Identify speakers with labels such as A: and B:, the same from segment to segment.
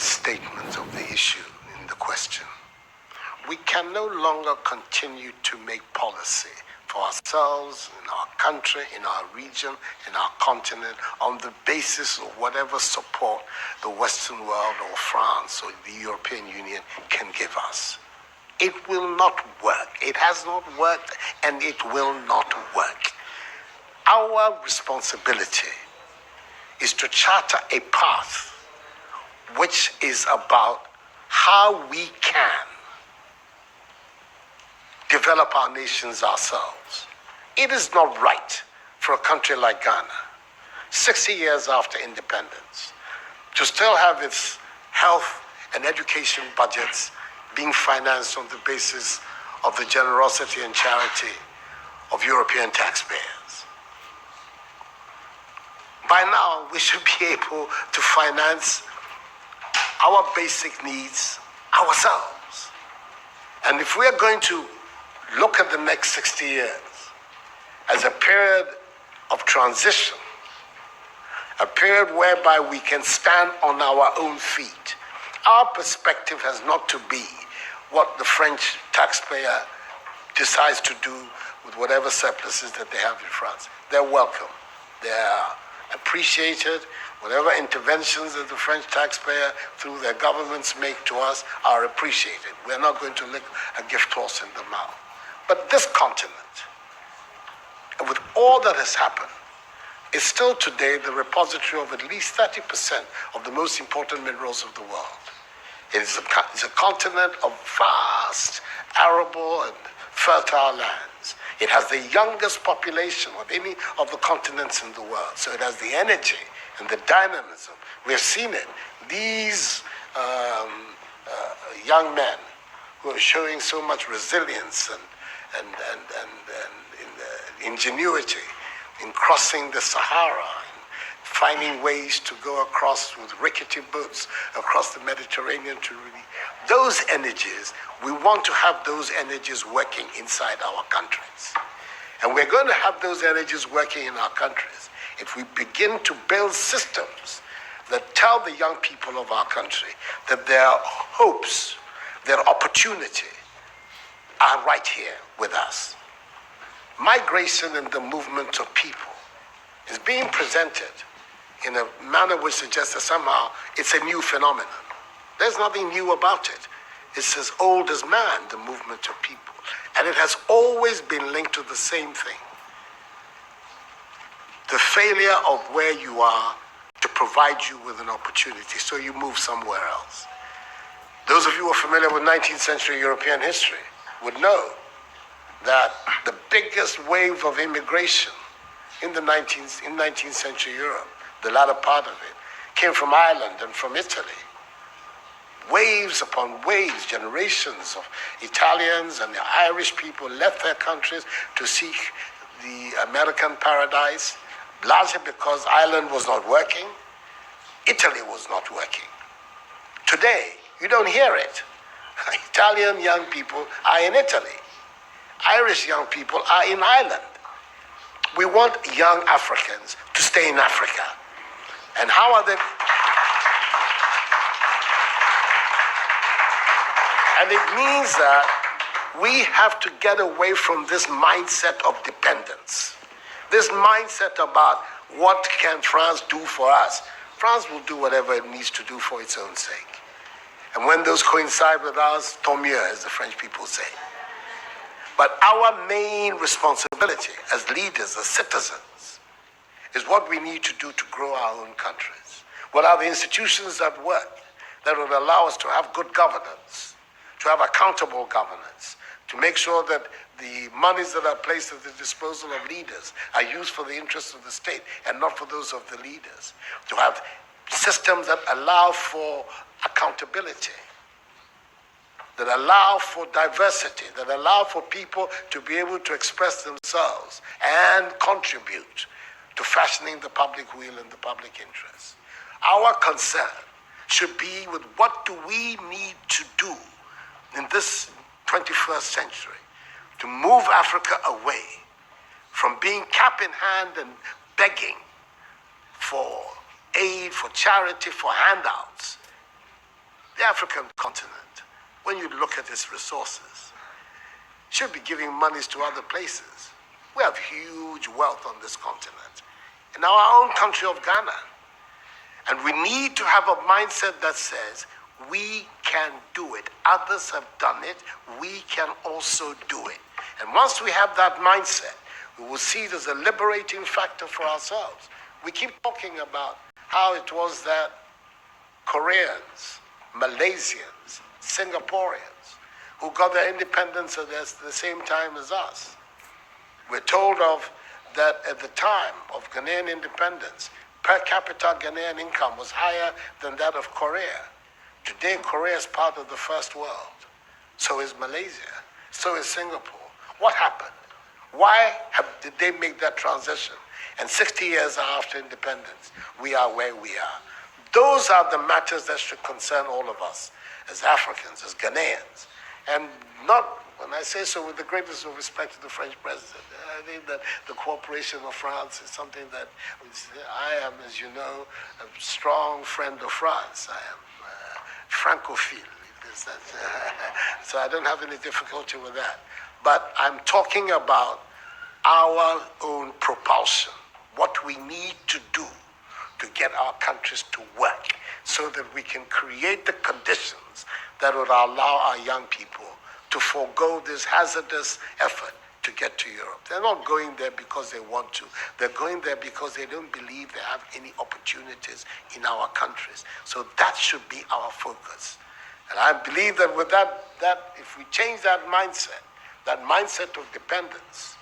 A: statement of the issue in the question. We can no longer continue to make policy for ourselves, in our country, in our region, in our continent, on the basis of whatever support the Western world or France or the European Union can give us. It will not work. It has not worked, and it will not work. Our responsibility is to charter a path which is about how we can develop our nations ourselves. It is not right for a country like Ghana, 60 years after independence, to still have its health and education budgets being financed on the basis of the generosity and charity of European taxpayers. By now, we should be able to finance our basic needs ourselves. And if we are going to look at the next 60 years as a period of transition, a period whereby we can stand on our own feet, our perspective has not to be what the French taxpayer decides to do with whatever surpluses that they have in France. They're welcome. They're appreciated. Whatever interventions that the French taxpayer through their governments make to us are appreciated. We're not going to lick a gift horse in the mouth. But this continent, with all that has happened, is still today the repository of at least 30% of the most important minerals of the world. It's a continent of vast, arable and fertile lands. It has the youngest population of any of the continents in the world. So it has the energy and the dynamism. We have seen it. These young men who are showing so much resilience and ingenuity in crossing the Sahara, finding ways to go across with rickety boats across the Mediterranean to really, those energies, we want to have those energies working inside our countries. And we're going to have those energies working in our countries if we begin to build systems that tell the young people of our country that their hopes, their opportunity are right here with us. Migration and the movement of people is being presented in a manner which suggests that somehow it's a new phenomenon. There's nothing new about it. It's as old as man, the movement of people. And it has always been linked to the same thing. The failure of where you are to provide you with an opportunity, so you move somewhere else. Those of you who are familiar with 19th century European history would know that the biggest wave of immigration in 19th century Europe, the latter part of it, came from Ireland and from Italy. Waves upon waves, generations of Italians and the Irish people left their countries to seek the American paradise, largely because Ireland was not working, Italy was not working. Today, you don't hear it. Italian young people are in Italy. Irish young people are in Ireland. We want young Africans to stay in Africa. And how are they? And it means that we have to get away from this mindset of dependence. This mindset about what can France do for us. France will do whatever it needs to do for its own sake. And when those coincide with ours, tant mieux, as the French people say. But our main responsibility as leaders, as citizens, is what we need to do to grow our own countries. What are the institutions that work that will allow us to have good governance, to have accountable governance, to make sure that the monies that are placed at the disposal of leaders are used for the interests of the state and not for those of the leaders, to have systems that allow for accountability, that allow for diversity, that allow for people to be able to express themselves and contribute to fashioning the public will and the public interest. Our concern should be with what do we need to do in this 21st century to move Africa away from being cap in hand and begging for aid, for charity, for handouts, The African continent, when you look at its resources, should be giving monies to other places. We have huge wealth on this continent. In our own country of Ghana. And we need to have a mindset that says, we can do it. Others have done it. We can also do it. And once we have that mindset, we will see it as a liberating factor for ourselves. We keep talking about how it was that Koreans, Malaysians, Singaporeans, who got their independence at the same time as us. We're told of that at the time of Ghanaian independence, per capita Ghanaian income was higher than that of Korea. Today, Korea is part of the first world. So is Malaysia. So is Singapore. What happened? Why did they make that transition? And 60 years after independence, we are where we are. Those are the matters that should concern all of us as Africans, as Ghanaians. And not, when I say so with the greatest of respect to the French president, I think that the cooperation of France is something that I am, as you know, a strong friend of France. I am Francophile. So I don't have any difficulty with that. But I'm talking about our own propulsion, what we need to do to get our countries to work so that we can create the conditions that would allow our young people to forego this hazardous effort to get to Europe. They're not going there because they want to. They're going there because they don't believe they have any opportunities in our countries. So that should be our focus. And I believe that with that if we change that mindset of dependence,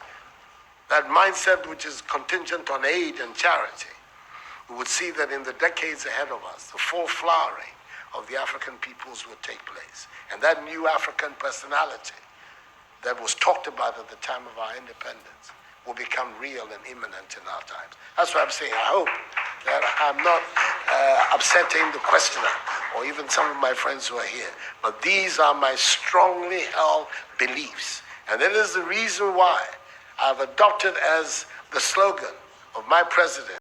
A: that mindset which is contingent on aid and charity, we would see that in the decades ahead of us, the full flowering of the African peoples would take place. And that new African personality that was talked about at the time of our independence will become real and imminent in our times. That's what I'm saying. I hope that I'm not upsetting the questioner or even some of my friends who are here. But these are my strongly held beliefs. And that is the reason why I've adopted as the slogan of my president,